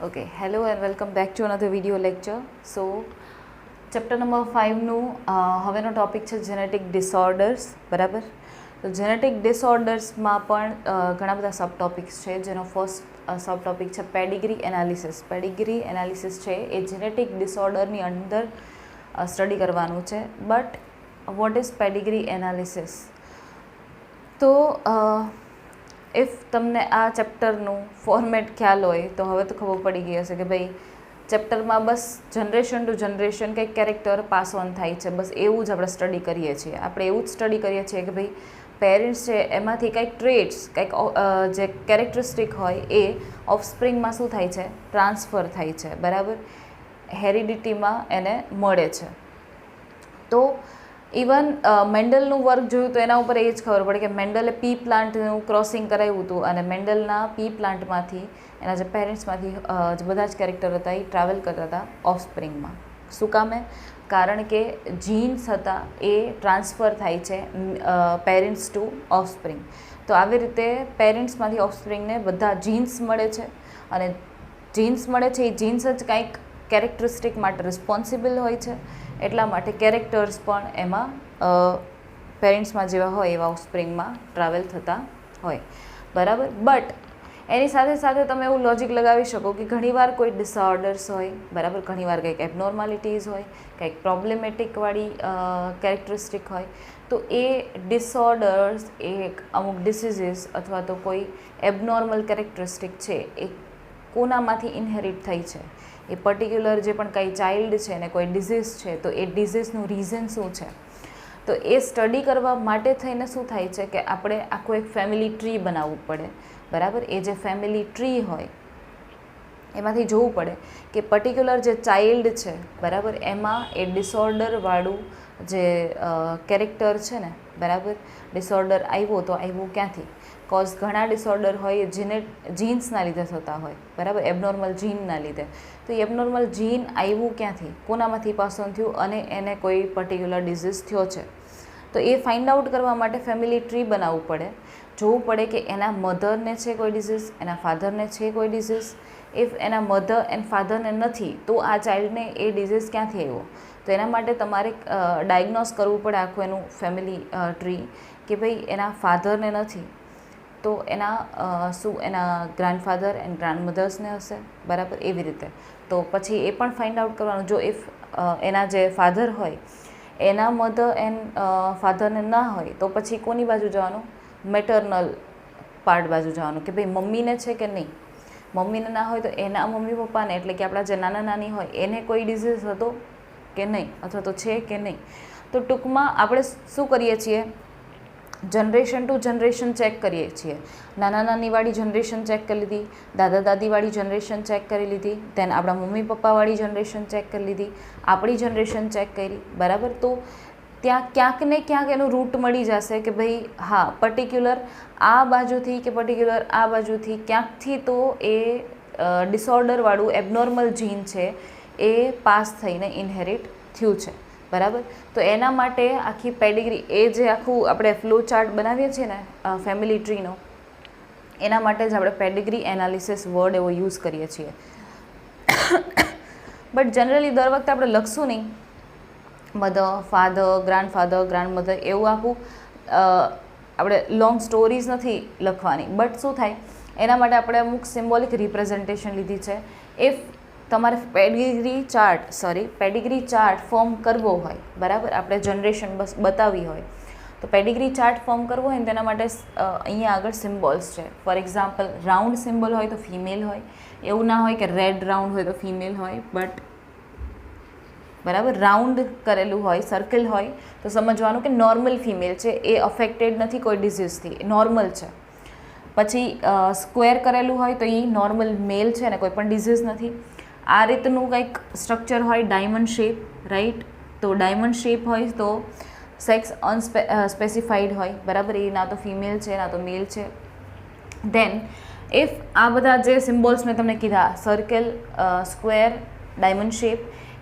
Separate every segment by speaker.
Speaker 1: Okay, hello and welcome back to another video lecture. So, chapter number 5 નું હવેનો topic છે genetic disorders, બરાબર. તો genetic ડિસઓર્ડર્સમાં પણ ઘણા બધા સબ ટોપિક્સ છે, જેનો ફર્સ્ટ સબ ટોપિક છે પેડિગ્રી એનાલિસિસ. પેડિગ્રી એનાલિસિસ છે એ જેનેટિક ડિસઓર્ડરની અંદર સ્ટડી કરવાનું છે. But what is Pedigree analysis? તો ઇફ તમને આ ચેપ્ટરનું ફોર્મેટ ખ્યાલ હોય તો હવે તો ખબર પડી ગઈ હશે કે ભાઈ ચેપ્ટરમાં બસ જનરેશન ટુ જનરેશન કંઈક કેરેક્ટર પાસ ઓન થાય છે, બસ એવું જ આપણે સ્ટડી કરીએ છીએ. આપણે એવું જ સ્ટડી કરીએ છીએ કે ભાઈ પેરેન્ટ્સ છે એમાંથી કંઈક ટ્રેટ્સ, કંઈક જે કેરેક્ટરિસ્ટિક હોય એ ઓફસ્પ્રિંગમાં શું થાય છે, ટ્રાન્સફર થાય છે, બરાબર, હેરિડિટીમાં એને મળે છે. તો ઇવન મેન્ડલનું વર્ક જોયું તો એના ઉપર એ જ ખબર પડે કે મેન્ડલે પી પ્લાન્ટનું ક્રોસિંગ કરાવ્યું હતું અને મેન્ડલના પી પ્લાન્ટમાંથી એના જે પેરેન્ટ્સમાંથી જે બધા જ કેરેક્ટર હતા એ ટ્રાવેલ કરતા હતા ઓફસ્પ્રિંગમાં. શું કામે? કારણ કે જીન્સ હતા એ ટ્રાન્સફર થાય છે પેરેન્ટ્સ ટુ ઓફસ્પ્રિંગ. તો આવી રીતે પેરેન્ટ્સમાંથી ઓફસ્પ્રિંગને બધા જીન્સ મળે છે અને જીન્સ મળે છે એ જીન્સ જ કાંઈક કેરેક્ટરિસ્ટિક માટે રિસ્પોન્સિબલ હોય છે. એટલા માટે કેરેક્ટર્સ પણ એમાં પેરેન્ટ્સમાં જેવા હોય એવા ઓફસ્પ્રિંગમાં ટ્રાવેલ થતા હોય, બરાબર. બટ એની સાથે સાથે તમે એવું લોજિક લગાવી શકો કે ઘણીવાર કોઈ ડિસઓર્ડર્સ હોય, બરાબર, ઘણીવાર કંઈક એબનોર્માલિટીઝ હોય, કંઈક પ્રોબ્લેમેટિકવાળી કેરેક્ટરિસ્ટિક હોય, તો એ ડિસઓર્ડર્સ એ અમુક ડિસીઝીસ અથવા તો કોઈ એબનોર્મલ કેરેક્ટરિસ્ટિક છે એ કોનામાંથી ઇનહેરિટ થઈ છે, એ પર્ટિક્યુલર જે પણ કંઈ ચાઇલ્ડ છે ને કોઈ ડિઝીઝ છે તો એ ડિઝીઝનું રીઝન શું છે. તો એ સ્ટડી કરવા માટે થઈને શું થાય છે કે આપણે આખું એક ફેમિલી ટ્રી બનાવવું પડે, બરાબર. એ જે ફેમિલી ટ્રી હોય એમાંથી જોવું પડે કે પર્ટિક્યુલર જે ચાઇલ્ડ છે, બરાબર, એમાં એ ડિસઓર્ડરવાળું જે કેરેક્ટર છે ને, બરાબર, ડિસઓર્ડર આવ્યો તો આવ્યું ક્યાંથી. કોઝ ઘણા ડિસઓર્ડર હોય એ જીન્સના લીધે થતા હોય, બરાબર, એબનોર્મલ જીનના લીધે. તો એ એબનોર્મલ જીન આવ્યું ક્યાંથી, કોનામાંથી પાસ ઓન થયું અને એને કોઈ પર્ટિક્યુલર ડિઝીઝ થયો છે. તો એ ફાઇન્ડ આઉટ કરવા માટે ફેમિલી ટ્રી બનાવવું પડે, જોવું પડે કે એના મધરને છે કોઈ ડિઝીઝ, એના ફાધરને છે કોઈ ડિઝીઝ. ઇફ એના મધર એન્ડ ફાધરને નથી તો આ ચાઇલ્ડને એ ડિઝીઝ ક્યાંથી આવ્યો. તો એના માટે તમારે ડાયગ્નોસ કરવું પડે આખું એનું ફેમિલી ટ્રી કે ભાઈ એના ફાધરને નથી તો એના શું એના ગ્રાન્ડફાધર એન્ડ ગ્રાન્ડમધર્સને હશે, બરાબર, એવી રીતે. તો પછી એ પણ ફાઇન્ડ આઉટ કરવાનું, જો ઇફ એના જે ફાધર હોય એના મધર એન્ડ ફાધરને ના હોય તો પછી કોની બાજુ જવાનું, મેટર્નલ પાર્ટ બાજુ જવાનું કે ભાઈ મમ્મીને છે કે નહીં. મમ્મીને ના હોય તો એના મમ્મી પપ્પાને એટલે કે આપણા જે નાના નાની હોય એને કોઈ ડિઝીઝ હતો કે નહીં અથવા તો છે કે નહીં. તો ટૂંકમાં આપણે શું કરીએ છીએ, જનરેશન ટુ જનરેશન ચેક કરીએ છીએ. નાના નાનીવાળી જનરેશન ચેક કરી લીધી, દાદા દાદીવાળી જનરેશન ચેક કરી લીધી, દેન આપણા મમ્મી પપ્પાવાળી જનરેશન ચેક કરી લીધી, આપણી જનરેશન ચેક કરી, બરાબર. તો ત્યાં ક્યાંક ને ક્યાંક એનું રૂટ મળી જશે કે ભાઈ હા પર્ટિક્યુલર આ બાજુથી કે પર્ટિક્યુલર આ બાજુથી ક્યાંકથી તો એ ડિસઓર્ડરવાળું એબનોર્મલ જીન છે એ પાસ થઈને ઇનહેરિટ થયું છે, બરાબર. તો એના માટે આખી પેડિગ્રી એ જે આખું આપણે ફ્લો ચાર્ટ બનાવીએ છીએ ને ફેમિલી ટ્રીનો, એના માટે જ આપણે પેડિગ્રી એનાલિસિસ વર્ડ એવો યુઝ કરીએ છીએ. બટ જનરલી દર વખતે આપણે લખશું નહીં મધર, ફાધર, ગ્રાન્ડફાધર, ગ્રાન્ડમધર એવું આખું આપણે લોંગ સ્ટોરીઝ નથી લખવાની. બટ શું થાય એના માટે આપણે અમુક સિમ્બોલિક રિપ્રેઝન્ટેશન લીધી છે. ઇફ તમારે પેડિગ્રી ચાર્ટ ફોર્મ કરવો હોય, બરાબર, આપણે જનરેશન બસ બતાવવી હોય તો પેડિગ્રી ચાર્ટ ફોર્મ કરવો હોય ને તેના માટે અહીંયા આગળ સિમ્બોલ્સ છે. ફોર એક્ઝામ્પલ રાઉન્ડ સિમ્બોલ હોય તો ફિમેલ હોય, એવું ના હોય કે રેડ રાઉન્ડ હોય તો ફિમેલ હોય, બટ બરાબર રાઉન્ડ કરેલું હોય, સર્કલ હોય તો સમજવાનું કે નોર્મલ ફિમેલ છે, એ અફેક્ટેડ નથી કોઈ ડિઝીઝથી, નોર્મલ છે. પછી સ્ક્વેર કરેલું હોય તો એ નોર્મલ મેલ છે ને કોઈ પણ ડિઝીઝ નથી. આ રીતનું કંઈક સ્ટ્રક્ચર હોય, ડાયમંડ શેપ, રાઈટ. તો ડાયમંડ શેપ હોય તો સેક્સ અનસ્પેસિફાઈડ હોય, બરાબર, એ ના તો ફિમેલ છે ના તો મેલ છે. દેન ઇફ આ બધા જે સિમ્બોલ્સ મેં તમને કીધા સર્કલ, સ્ક્વેર, ડાયમંડ શેપ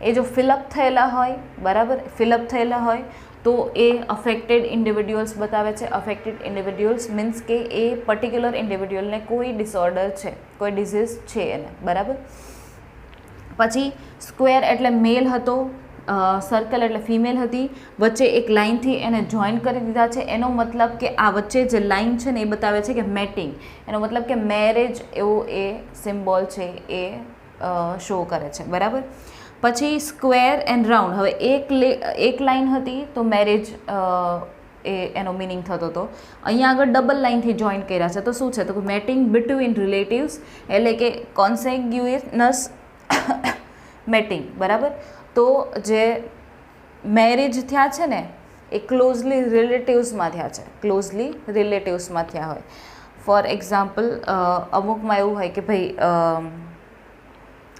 Speaker 1: એ જો ફિલઅપ થયેલા હોય, બરાબર, ફિલઅપ થયેલા હોય તો એ અફેક્ટેડ ઇન્ડિવિડ્યુઅલ્સ બતાવે છે. અફેક્ટેડ ઇન્ડિવિડ્યુઅલ્સ મીન્સ કે એ પર્ટિક્યુલર ઇન્ડિવિડ્યુઅલને કોઈ ડિસઓર્ડર છે, કોઈ ડિઝીઝ છે એને, બરાબર. પછી સ્ક્વેર એટલે મેલ હતો, સર્કલ એટલે ફિમેલ હતી, વચ્ચે એક લાઇનથી એને જોઈન કરી દીધા છે. એનો મતલબ કે આ વચ્ચે જે લાઇન છે ને એ બતાવે છે કે મેટિંગ, એનો મતલબ કે મેરેજ એવો એ સિમ્બોલ છે એ શો કરે છે. બરાબર. પછી સ્ક્વેર એન્ડ રાઉન્ડ, હવે એક લાઇન હતી તો મેરેજ એનો મિનિંગ થતો હતો. અહીંયા આગળ ડબલ લાઇનથી જોઈન કર્યા છે તો શું છે, તો મેટિંગ બિટવીન રિલેટિવ્સ એટલે કે કોન્સેગ્યુઇનસ મેટિંગ. બરાબર. તો જે મેરેજ થયા છે ને એ ક્લોઝલી રિલેટિવ્સમાં થયા છે, ક્લોઝલી રિલેટિવ્સમાં થયા હોય. ફોર એક્ઝામ્પલ અમુકમાં એવું હોય કે ભાઈ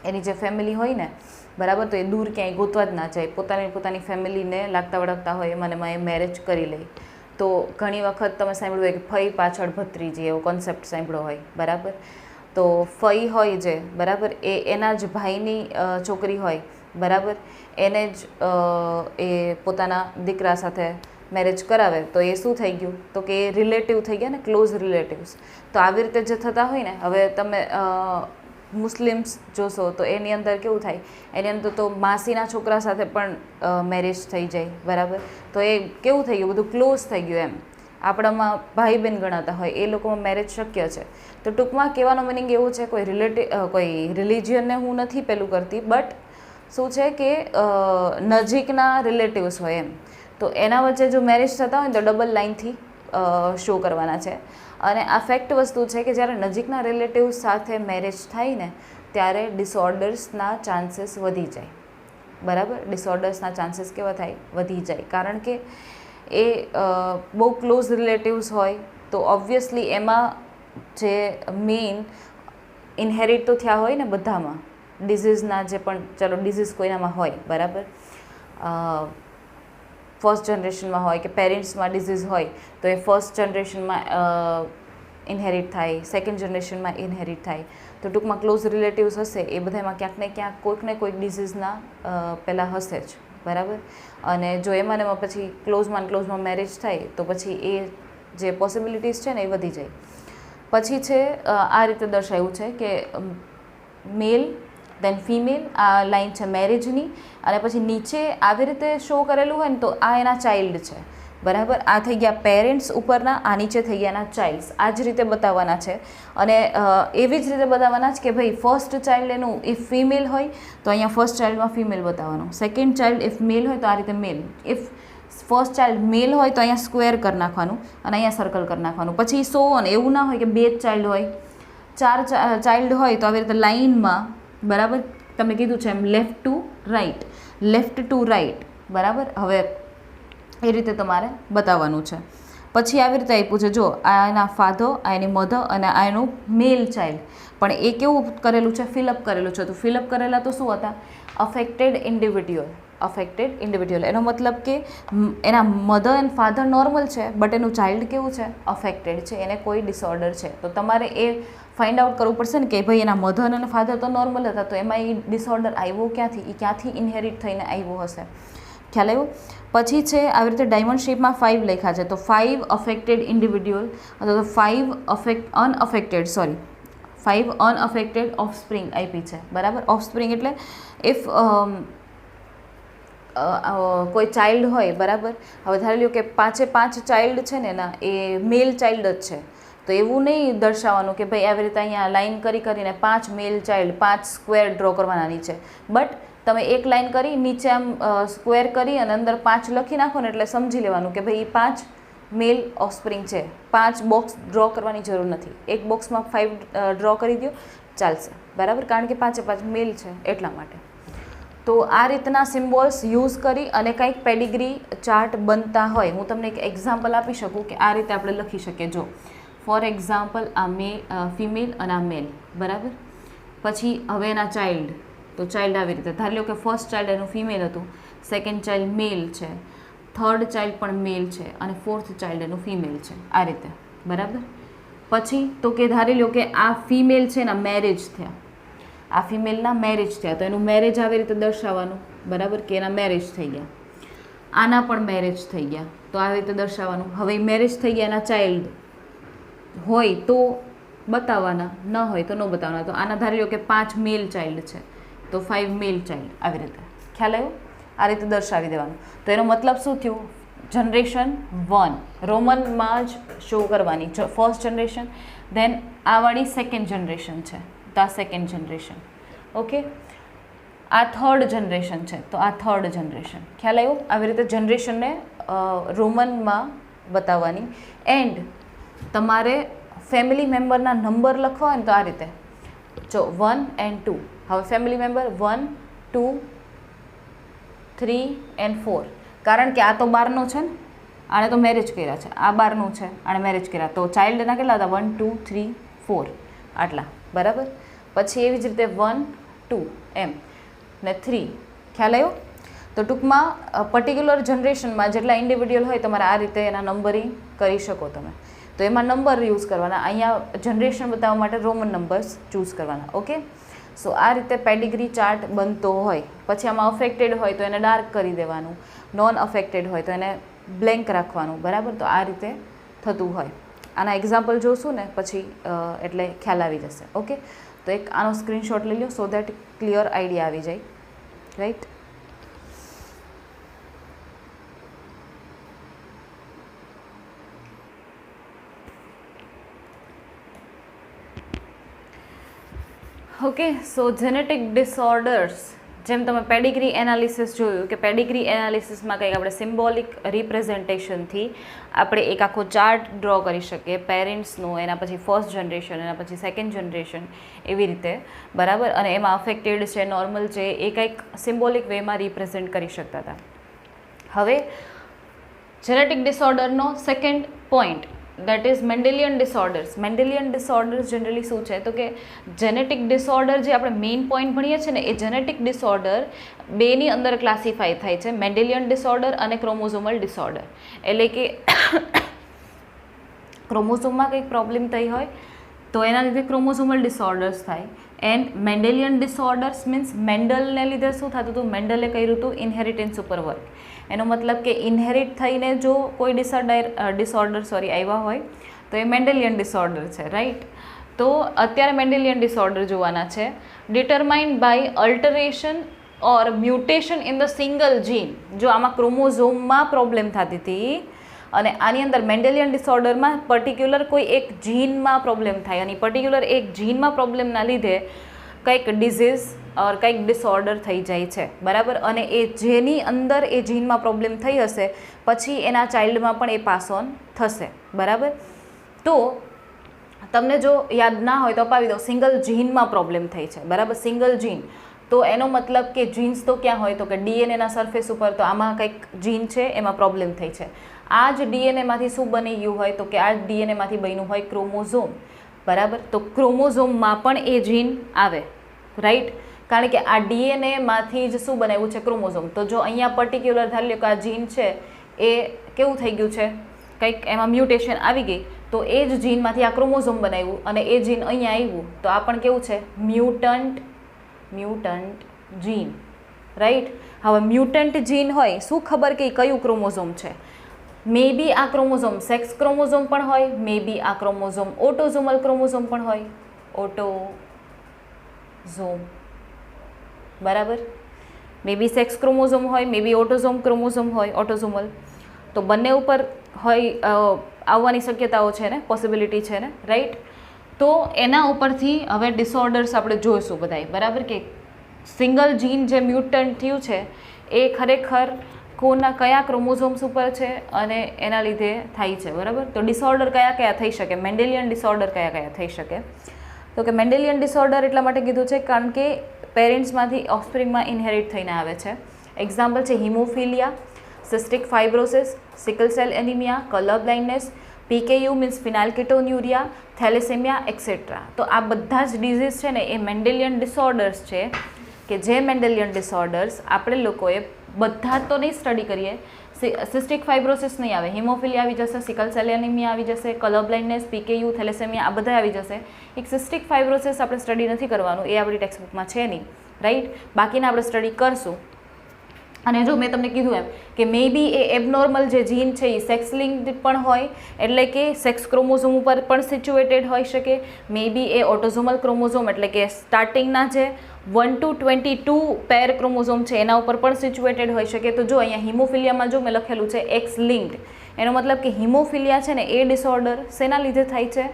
Speaker 1: એની જે ફેમિલી હોય ને, બરાબર, તો એ દૂર ક્યાંય ગોતવા જ ના જાય, પોતાની ફેમિલીને લાગતા વળગતા હોય એમાં એ મેરેજ કરી લે. તો ઘણી વખત તમે સાંભળ્યું હોય કે ફઈ પાછળ ભત્રીજી એવો કોન્સેપ્ટ સાંભળ્યો હોય. બરાબર. તો ફઈ હોય જે, બરાબર, એ એના જ ભાઈની છોકરી હોય, બરાબર, એને જ એ પોતાના દીકરા સાથે મેરેજ કરાવે તો એ શું થઈ ગયું, તો કે એ રિલેટિવ થઈ ગયા ને, ક્લોઝ રિલેટિવ્સ. તો આવી રીતે જે થતા હોય ને, હવે તમે મુસ્લિમ્સ જોશો તો એની અંદર કેવું થાય, એની અંદર તો માસીના છોકરા સાથે પણ મેરેજ થઈ જાય. બરાબર. તો એ કેવું થઈ ગયું, બધું ક્લોઝ થઈ ગયું એમ. આપણામાં ભાઈ બહેન ગણાતા હોય એ લોકોમાં મેરેજ શક્ય છે. તો ટૂંકમાં કહેવાનો મિનિંગ એવું છે, કોઈ રિલિજિયનને હું નથી પેલું કરતી, બટ શું છે કે નજીકના રિલેટિવ્સ હોય એમ, તો એના વચ્ચે જો મેરેજ થતા હોય તો ડબલ લાઇનથી શો કરવાના છે. અને આ ફેક્ટ વસ્તુ છે કે જ્યારે નજીકના રિલેટિવ્સ સાથે મેરેજ થાય ને ત્યારે ડિસઓર્ડર્સના ચાન્સીસ વધી જાય. બરાબર. ડિસઓર્ડર્સના ચાન્સીસ કેવા થાય, વધી જાય. કારણ કે એ બહુ ક્લોઝ રિલેટિવ્સ હોય તો ઓબ્વિયસલી એમાં જે મેઇન ઇનહેરિટ તો થયા હોય ને બધામાં ડિઝીઝના જે પણ, ચલો ડિઝીઝ કોઈનામાં હોય, બરાબર, ફર્સ્ટ જનરેશનમાં હોય કે પેરેન્ટ્સમાં ડિઝીઝ હોય તો એ ફર્સ્ટ જનરેશનમાં ઇનહેરિટ થાય, સેકન્ડ જનરેશનમાં ઇનહેરિટ થાય. તો ટૂંકમાં ક્લોઝ રિલેટિવ્સ હશે એ બધામાં ક્યાંક ને ક્યાંક કોઈક ને કોઈક ડિઝીઝના પહેલાં હશે જ. બરાબર. અને જો એમાં પછી ક્લોઝમાં મેરેજ થાય તો પછી એ જે પોસિબિલિટીઝ છે ને એ વધી જાય. પછી છે આ રીતે દર્શાવ્યું છે કે મેલ દેન ફિમેલ, આ લાઇન છે મેરેજની, અને પછી નીચે આવી રીતે શો કરેલું હોય ને તો આ એના ચાઇલ્ડ છે. બરાબર. આ થઈ ગયા પેરેન્ટ્સ ઉપરના, આ નીચે થઈ ગયા એના ચાઇલ્ડ્સ. આ જ રીતે બતાવવાના છે. અને એવી જ રીતે બતાવવાના છે કે ભાઈ ફર્સ્ટ ચાઇલ્ડ એનું ઇફ ફિમેલ હોય તો અહીંયા ફર્સ્ટ ચાઇલ્ડમાં ફિમેલ બતાવવાનું, સેકન્ડ ચાઇલ્ડ ઇફ મેલ હોય તો આ રીતે મેલ, ઇફ ફર્સ્ટ ચાઇલ્ડ મેલ હોય તો અહીંયા સ્ક્વેર કરી નાખવાનું અને અહીંયા સર્કલ કરી નાખવાનું. પછી સો ઓન, એવું ના હોય કે બે જ ચાઇલ્ડ હોય, 4 ચાઇલ્ડ હોય તો આવી રીતે લાઇનમાં, બરાબર, તમે કીધું છે એમ લેફ્ટ ટુ રાઈટ. બરાબર. હવે એ રીતે તમારે બતાવવાનું છે. પછી આવી રીતે આપ્યું છે, જો આ એના ફાધર, આ એની મધર અને આ એનું મેલ ચાઇલ્ડ. પણ એ કેવું કરેલું છે, ફિલઅપ કરેલું છે. તો ફિલઅપ કરેલા તો શું હતા, અફેક્ટેડ ઇન્ડિવિડ્યુઅલ. એનો મતલબ કે એના મધર એન્ડ ફાધર નોર્મલ છે બટ એનું ચાઇલ્ડ કેવું છે, અફેક્ટેડ છે, એને કોઈ ડિસઓર્ડર છે. તો તમારે એ ફાઇન્ડ આઉટ કરવું પડશે ને કે ભાઈ એના મધર અને ફાધર તો નોર્મલ હતા તો એમાં એ ડિસઓર્ડર આવ્યો ક્યાંથી ઇનહેરિટ થઈને આવ્યો હશે. ખ્યાલ આવ્યો. પછી છે આવી રીતે ડાયમંડ શેપમાં 5 લખ્યા છે. તો 5 અફેક્ટેડ ઇન્ડિવિડ્યુઅલ અથવા તો 5 અનઅફેક્ટેડ ઓફસ્પ્રિંગ આપી છે. બરાબર. ઓફસ્પ્રિંગ એટલે ઇફ કોઈ ચાઇલ્ડ હોય, બરાબર, હવે ધારી લો કે 5 ચાઇલ્ડ છે ને એના એ મેલ ચાઇલ્ડ જ છે, તો એવું નહીં દર્શાવવાનું કે ભાઈ આવી રીતે અહીંયા લાઇન કરીને 5 મેલ ચાઇલ્ડ, 5 સ્ક્વેર ડ્રો કરવાના નીચે. બટ તમે એક લાઇન કરી નીચે આમ સ્ક્વેર કરી અને અંદર 5 લખી નાખો ને એટલે સમજી લેવાનું કે ભાઈ 5 મેલ ઓફસ્પ્રિંગ છે. 5 બોક્સ ડ્રો કરવાની જરૂર નથી, એક બોક્સમાં 5 ડ્રો કરી દો ચાલશે. બરાબર. કારણ કે 5 મેલ છે એટલા માટે. તો આ રીતના સિમ્બોલ્સ યુઝ કરી અને કંઈક પેડિગ્રી ચાર્ટ બનતા હોય. હું તમને એક એક્ઝામ્પલ આપી શકું કે આ રીતે આપણે લખી શકીએ. જો ફોર એક્ઝામ્પલ આ ફિમેલ અને આ મેલ, બરાબર. પછી હવે એના ચાઇલ્ડ, તો ચાઇલ્ડ આવી રીતે ધારી લો કે ફર્સ્ટ ચાઇલ્ડ એનું ફિમેલ હતું, સેકન્ડ ચાઇલ્ડ મેલ છે, થર્ડ ચાઇલ્ડ પણ મેલ છે અને ફોર્થ ચાઇલ્ડ એનું ફિમેલ છે. આ રીતે. બરાબર. પછી તો કે ધારી લો કે આ ફિમેલ છે એના મેરેજ થયા, આ ફિમેલના મેરેજ થયા તો એનું મેરેજ આવી રીતે દર્શાવવાનું. બરાબર. કે એના મેરેજ થઈ ગયા. આના પણ મેરેજ થઈ ગયા તો આવી રીતે દર્શાવવાનું. હવે મેરેજ થઈ ગયા એના ચાઇલ્ડ હોય તો બતાવવાના, ન હોય તો ન બતાવવાના. તો આના ધારી લો કે 5 મેલ ચાઇલ્ડ છે, તો 5 મેલ ચાઇલ્ડ, આવી રીતે ખ્યાલ આવ્યો? આ રીતે દર્શાવી દેવાનું. તો એનો મતલબ શું થયું? જનરેશન 1 રોમનમાં જ શો કરવાની, ફર્સ્ટ જનરેશન, દેન આ વાળી સેકન્ડ જનરેશન છે તો આ સેકન્ડ જનરેશન, ઓકે. આ થર્ડ જનરેશન છે તો આ થર્ડ જનરેશન, ખ્યાલ આવ્યો? આવી રીતે જનરેશનને રોમનમાં બતાવવાની. એન્ડ તમારે ફેમિલી મેમ્બરના નંબર લખવા હોય ને તો આ રીતે જો 1 and 2. હવે ફેમિલી મેમ્બર 1, 2, 3 and 4, કારણ કે આ તો 12નો છે ને, આણે તો મેરેજ કર્યા છે, આ 12નું છે, આણે મેરેજ કર્યા, તો ચાઇલ્ડના કેટલા હતા? 1, 2, 3, 4 આટલા, બરાબર. પછી એવી જ રીતે 1, 2 એમ ને 3, ખ્યાલ આવ્યો? તો ટૂંકમાં પર્ટિક્યુલર જનરેશનમાં જેટલા ઇન્ડિવિડ્યુઅલ હોય તમારે આ રીતે એના નંબરિંગ કરી શકો તમે. તો એમાં નંબર યુઝ કરવાના, અહીંયા જનરેશન બતાવવા માટે રોમન નંબર્સ ચૂઝ કરવાના, ઓકે. સો આ રીતે પેડિગ્રી ચાર્ટ બનતો હોય. પછી આમાં અફેક્ટેડ હોય તો એને ડાર્ક કરી દેવાનું, નોન અફેક્ટેડ હોય તો એને બ્લેન્ક રાખવાનું, બરાબર. તો આ રીતે થતું હોય. આના એક્ઝામ્પલ જોશું ને પછી એટલે ખ્યાલ આવી જશે, ઓકે. તો એક આનો સ્ક્રીનશોટ લઈ લો સો દેટ ક્લિયર આઈડિયા આવી જાય, રાઈટ. ઓકે. સો જેનેટિક ડિસઓર્ડર્સ, જેમ તમે પેડિગ્રી એનાલિસિસ જોયું કે પેડિગ્રી એનાલિસિસમાં કંઈક આપણે સિમ્બોલિક રિપ્રેઝન્ટેશનથી આપણે એક આખો ચાર્ટ ડ્રો કરી શકીએ પેરેન્ટ્સનો, એના પછી ફર્સ્ટ જનરેશન, એના પછી સેકન્ડ જનરેશન, એવી રીતે, બરાબર. અને એમાં અફેક્ટેડ છે, નોર્મલ છે, એ કંઈક સિમ્બોલિક વેમાં રિપ્રેઝેન્ટ કરી શકતા હતા. હવે જેનેટિક ડિસઓર્ડરનો second point, that is mendelian disorders. Mendelian disorders generally શું છે? તો કે જેનેટિક ડિસઓર્ડર જે આપણે મેઇન પોઈન્ટ ભણીએ છીએ ને, એ જેનેટિક ડિસઓર્ડર બેની અંદર ક્લાસિફાઈ થાય છે, મેન્ડેલિયન ડિસઓર્ડર અને ક્રોમોઝોમલ ડિસઓર્ડર. એટલે કે ક્રોમોઝોમમાં કંઈક પ્રોબ્લેમ થઈ હોય તો એના લીધે ક્રોમોઝોમલ ડિસઓર્ડર્સ થાય. એન્ડ મેન્ડેલિયન ડિસઓર્ડર્સ મીન્સ મેન્ડલને લીધે શું થતું હતું? મેન્ડલે કર્યું હતું ઇન્હેરિટન્સ ઉપર વર્ક. એનો મતલબ કે ઇન્હેરિટ થઈને જો કોઈ ડિસઓર્ડર આવ્યા હોય તો એ મેન્ડેલિયન ડિસઓર્ડર છે, રાઈટ. તો અત્યારે મેન્ડેલિયન ડિસઓર્ડર જોવાના છે. Determined by alteration or mutation in the single gene. જો આમાં ક્રોમોઝોમમાં પ્રોબ્લેમ થતી હતી અને આની અંદર મેન્ડેલિયન ડિસઓર્ડરમાં પર્ટિક્યુલર કોઈ એક જીનમાં પ્રોબ્લેમ થાય અને પર્ટિક્યુલર એક જીનમાં પ્રોબ્લેમના લીધે કંઈક ડિઝીઝ ઓર કંઈક ડિસઓર્ડર થઈ જાય છે, બરાબર. અને એ જેની અંદર એ જીનમાં પ્રોબ્લેમ થઈ હશે પછી એના ચાઇલ્ડમાં પણ એ પાસ ઓન થશે, બરાબર. તો તમને જો યાદ ના હોય તો અપાવી દો, સિંગલ જીનમાં પ્રોબ્લેમ થઈ છે, બરાબર. સિંગલ જીન, તો એનો મતલબ કે જીન્સ તો ક્યાં હોય? તો કે ડીએનએના સરફેસ ઉપર, તો આમાં કંઈક જીન છે એમાં પ્રોબ્લેમ થઈ છે. આ જ ડીએનએમાંથી શું બની ગયું હોય? તો કે આ ડીએનએમાંથી બન્યું હોય ક્રોમોઝોમ, બરાબર. તો ક્રોમોઝોમમાં પણ એ જીન આવે, રાઈટ. કારણ કે આ ડીએનએમાંથી જ શું બનાવ્યું છે? ક્રોમોઝોમ. તો જો અહીંયા પર્ટિક્યુલર ધારી લો કે આ જીન છે એ કેવું થઈ ગયું છે? કંઈક એમાં મ્યુટેશન આવી ગઈ, તો એ જ જીનમાંથી આ ક્રોમોઝોમ બનાવ્યું અને એ જીન અહીંયા આવ્યું, તો આ પણ કેવું છે? મ્યુટન્ટ જીન, રાઈટ. હવે મ્યુટન્ટ જીન હોય, શું ખબર કે કયું ક્રોમોઝોમ છે? મે બી આ ક્રોમોઝોમ સેક્સ ક્રોમોઝોમ પણ હોય, મે બી આ ક્રોમોઝોમ ઓટોઝોમલ ક્રોમોઝોમ પણ હોય, ઓટોઝોમ, બરાબર. મે બી સેક્સ ક્રોમોઝોમ હોય, મે બી ઓટોઝોમ ક્રોમોઝોમ હોય, ઓટોઝોમલ. તો બંને ઉપર હોય આવવાની શક્યતાઓ છે ને, પોસિબિલિટી છે ને, રાઈટ. તો એના ઉપરથી હવે ડિસઓર્ડર્સ આપણે જોઈશું બધાય, બરાબર. કે સિંગલ જીન જે મ્યુટન્ટ થયું છે એ ખરેખર કયા ક્રોમોઝોમ્સ ઉપર છે અને એના લીધે થાય છે, બરાબર. તો ડિસઓર્ડર કયા કયા થઈ શકે? મેન્ડેલિયન ડિસઓર્ડર કયા કયા થઈ શકે? તો કે મેન્ડેલિયન ડિસઓર્ડર એટલા માટે કીધું છે કારણ કે પેરેન્ટ્સમાંથી ઓફસ્પ્રિંગમાં ઇનહેરિટ થઈને આવે છે. એક્ઝામ્પલ છે haemophilia, cystic fibrosis, sickle cell anaemia, colour blindness, PKU means phenylketonuria, thalassaemia etcetera. તો આ બધા જ ડિઝીઝ છે ને એ મેન્ડેલિયન ડિસઓર્ડર્સ છે કે જે મેન્ડેલિયન ડિસઓર્ડર્સ આપણે લોકોએ બધા તો નહીં સ્ટડી કરીએ. સિસ્ટિક ફાઇબ્રોસિસ નહીં આવે, હિમોફિલિયા આવી જશે, સિકલ સેલ એનિમિયા આવી જશે, કલર બ્લાઇન્ડનેસ, PKU, થેલેસેમિયા આ બધા આવી જશે. એક સિસ્ટિક ફાઇબ્રોસિસ આપણે સ્ટડી નથી કરવાનું, એ આપણી ટેક્સ્ટબુકમાં છે નહીં, રાઈટ. બાકીના આપણે સ્ટડી કરશું. અને જો મેં તમને કીધું એમ કે મે બી એ એબનોર્મલ જે જીન છે એ સેક્સ લિંક્ડ પણ હોય, એટલે કે સેક્સ ક્રોમોઝોમ ઉપર પણ સિચ્યુએટેડ હોઈ શકે. મે બી એ ઓટોઝોમલ ક્રોમોઝોમ એટલે કે સ્ટાર્ટિંગના જે 1 to 22 પેર ક્રોમોઝોમ છે એના ઉપર પણ સિચ્યુએટેડ હોઈ શકે. તો જો અહીંયા હિમોફિલિયામાં જો મેં લખેલું છે એક્સ લિંક્ડ, એનો મતલબ કે હિમોફિલિયા છે ને એ ડિસઓર્ડર શેના લીધે થાય છે?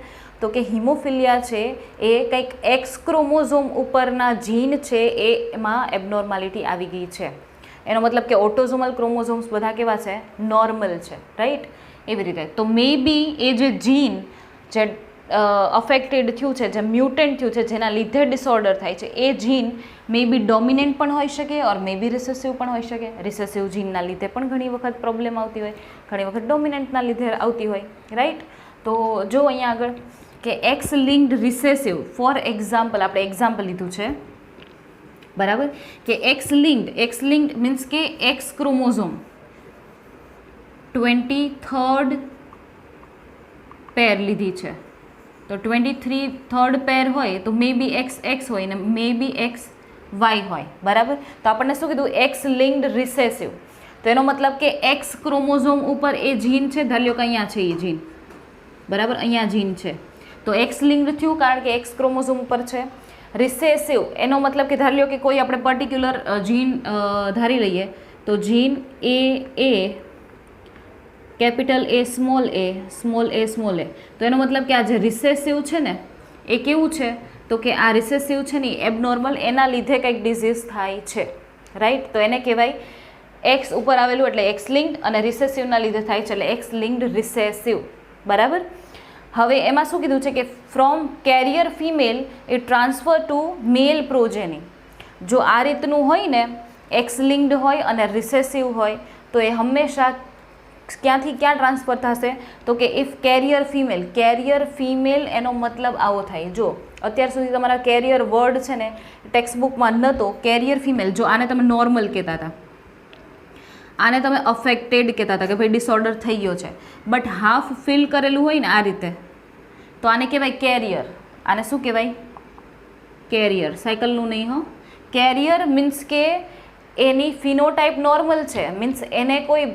Speaker 1: તો કે હિમોફિલિયા છે એ કંઈક એક્સ ક્રોમોઝોમ ઉપરના જીન છે એમાં એબનોર્માલિટી આવી ગઈ છે. એનો મતલબ કે ઓટોઝોમલ ક્રોમોઝોમ્સ બધા કેવા છે? નોર્મલ છે, રાઈટ? એવી રીતે તો મે બી એ જે જીન જે અફેક્ટેડ થયું છે, જે મ્યુટન્ટ થયું છે, જેના લીધે ડિસઓર્ડર થાય છે, એ જીન મે બી ડોમિનેન્ટ પણ હોઈ શકે ઓર મે બી રિસેસિવ પણ હોઈ શકે. રિસેસિવ જીનના લીધે પણ ઘણી વખત પ્રોબ્લેમ આવતી હોય, ઘણી વખત ડોમિનેન્ટના લીધે આવતી હોય, રાઈટ? તો જો અહીંયા આગળ કે x linked recessive, for example આપણે એક્ઝામ્પલ લીધું છે, બરાબર, કે એક્સ લિંક્ડ મીન્સ કે એક્સ ક્રોમોઝોમ 23rd પેર લીધી છે, તો 23rd પેર હોય તો મે બી એક્સ હોય ને મે બી એક્સ વાય હોય, બરાબર. તો આપણને શું કીધું? X linked recessive. તો એનો મતલબ કે એક્સ ક્રોમોઝોમ ઉપર એ જીન છે, ધારો કે અહીંયા છે એ જીન, બરાબર, અહીંયા જીન છે, તો એક્સ લિંક્ડ થયું કારણ કે એક્સ ક્રોમોઝોમ ઉપર છે. રિસેસિવ એનો મતલબ કે ધારી લો કે કોઈ આપણે પર્ટિક્યુલર જીન ધારી લઈએ, તો gene A capital A small A small A, તો એનો મતલબ કે આ જે રિસેસિવ છે ને એ કેવું છે? તો કે આ રિસેસિવ છે ને એબનોર્મલ, એના લીધે કંઈક ડિઝીઝ થાય છે, રાઈટ? તો એને કહેવાય એક્સ ઉપર આવેલું એટલે એક્સ લિંક્ડ, અને રિસેસિવના લીધે થાય છે એટલે એક્સ લિંક્ડ રિસેસિવ, બરાબર. હવે એમાં શું કીધું છે કે ફ્રોમ કેરિયર ફિમેલ એ ટ્રાન્સફર ટુ મેલ પ્રોજેની. જો આ રીતનું હોય ને, એક્સ લિંક્ડ હોય અને રિસેસિવ હોય, તો એ હંમેશા ક્યાંથી ક્યાં ટ્રાન્સફર થશે? તો કે ઇફ કેરિયર ફિમેલ એનો મતલબ આવો થાય. જો અત્યાર સુધી તમારા કેરિયર વર્ડ છે ને ટેક્સ્ટબુકમાં નહોતો, કેરિયર ફિમેલ, જો આને તમે નોર્મલ કહેતા હતા, આને તમે અફેક્ટેડ કહેતા હતા કે ભાઈ ડિસઓર્ડર થઈ ગયો છે, બટ હાફ ફિલ કરેલું હોય ને આ રીતે, તો આને કહેવાય કેરિયર. આને શું કહેવાય? કેરિયર. સાયકલનું નહીં હો. કેરિયર મીન્સ કે એની ફિનોટાઈપ નોર્મલ છે, મીન્સ એને કોઈ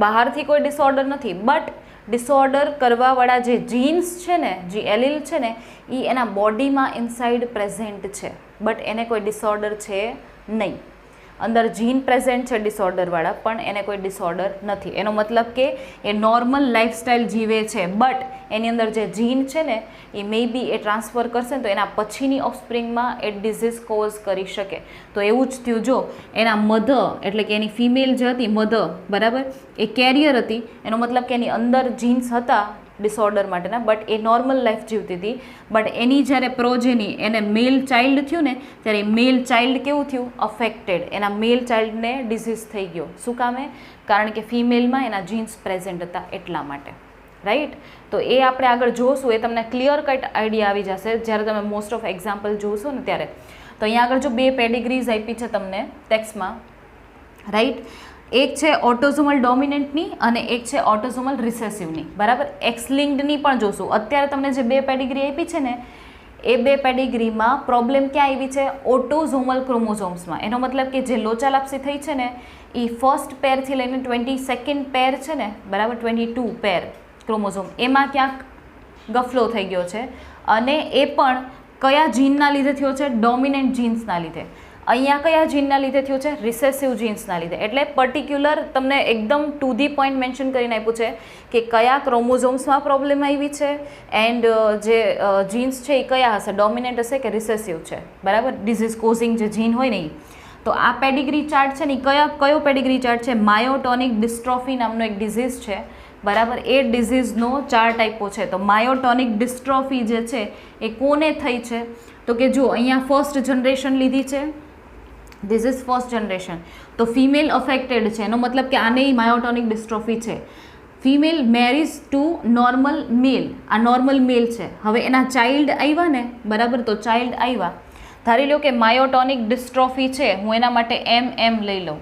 Speaker 1: બહારથી કોઈ ડિસઓર્ડર નથી, બટ ડિસઓર્ડર કરવાવાળા જે જીન્સ છે ને, જે એલીલ છે ને, એ એના બોડીમાં ઇનસાઇડ પ્રેઝન્ટ છે, બટ એને કોઈ ડિસઓર્ડર છે નહીં. અંદર જીન પ્રેઝન્ટ છે ડિસઓર્ડરવાળા, પણ એને કોઈ ડિસઓર્ડર નથી. એનો મતલબ કે એ નોર્મલ લાઈફસ્ટાઈલ જીવે છે, બટ એની અંદર જે જીન છે ને એ મે બી એ ટ્રાન્સફર કરશે ને તો એના પછીની ઓફસ્પ્રિંગમાં એ ડિઝીઝ કોઝ કરી શકે. તો એવું જ થયું. જો એના મધર એટલે કે એની ફિમેલ જે હતી મધર, બરાબર, એ કેરિયર હતી, એનો મતલબ કે એની અંદર જીન્સ હતા ડિસઓર્ડર માટેના, બટ એ નોર્મલ લાઈફ જીવતી હતી. બટ એની જ્યારે પ્રોજેની એને મેલ ચાઇલ્ડ થયું ને, ત્યારે મેલ ચાઇલ્ડ કેવું થયું? અફેક્ટેડ. એના મેલ ચાઇલ્ડને ડિઝીઝ થઈ ગયો. શું કામે? કારણ કે ફિમેલમાં એના જીન્સ પ્રેઝન્ટ હતા એટલા માટે, રાઈટ? તો એ આપણે આગળ જોશું, એ તમને ક્લિયર કટ આઈડિયા આવી જશે જ્યારે તમે મોસ્ટ ઓફ એક્ઝામ્પલ જોશો ને ત્યારે. તો અહીંયા આગળ જો 2 પેડિગ્રીઝ આપી છે તમને ટેક્સ્ટમાં, રાઈટ? એક છે ઓટોઝોમલ ડોમિનન્ટની અને એક છે ઓટોઝોમલ રિસેસિવની, બરાબર. એક્સ લિંક્ડની પણ જોશું. અત્યારે તમને જે 2 પેડિગ્રી આપી છે ને એ 2 પેડિગ્રીમાં પ્રોબ્લેમ ક્યાં આવી છે? ઓટોઝોમલ ક્રોમોઝોમ્સમાં. એનો મતલબ કે જે લોચાલાપસી થઈ છે ને એ ફર્સ્ટ પેરથી લઈને 22nd પેર છે ને, બરાબર, 22 પેર ક્રોમોઝોમ, એમાં ક્યાંક ગફલો થઈ ગયો છે, અને એ પણ કયા જીનના લીધે થયો છે? ડોમિનન્ટ જીન્સના લીધે. અહીંયા કયા જીનના લીધે થયું છે? રિસેસિવ જીન્સના લીધે. એટલે પર્ટિક્યુલર તમને એકદમ ટુ ધી પોઈન્ટ મેન્શન કરીને આપ્યું છે કે કયા ક્રોમોઝોમ્સમાં પ્રોબ્લેમ આવી છે, એન્ડ જે જીન્સ છે એ કયા હશે, ડોમિનેન્ટ હશે કે રિસેસિવ છે, બરાબર, ડિઝીઝ કોઝિંગ જે જીન હોય ને. તો આ પેડિગ્રી ચાર્ટ છે ને કયો પેડિગ્રી ચાર્ટ છે? માયોટોનિક ડિસ્ટ્રોફી નામનો એક ડિઝીઝ છે, બરાબર. એ ડિઝીઝનો ચાર્ટ આપ્યો છે. તો માયોટોનિક ડિસ્ટ્રોફી જે છે એ કોને થઈ છે? તો કે જો અહીંયા ફર્સ્ટ જનરેશન લીધી છે, ધીસ ઇઝ ફર્સ્ટ જનરેશન, તો ફિમેલ અફેક્ટેડ છે. એનો મતલબ કે આને માયોટોનિક ડિસ્ટ્રોફી છે. ફિમેલ મેરીઝ ટુ નોર્મલ મેલ, આ નોર્મલ મેલ છે. હવે એના ચાઇલ્ડ આવ્યા ને, બરાબર, તો ચાઇલ્ડ આવ્યા, ધારી લો કે માયોટોનિક ડિસ્ટ્રોફી છે, હું એના માટે MM લઈ લઉં,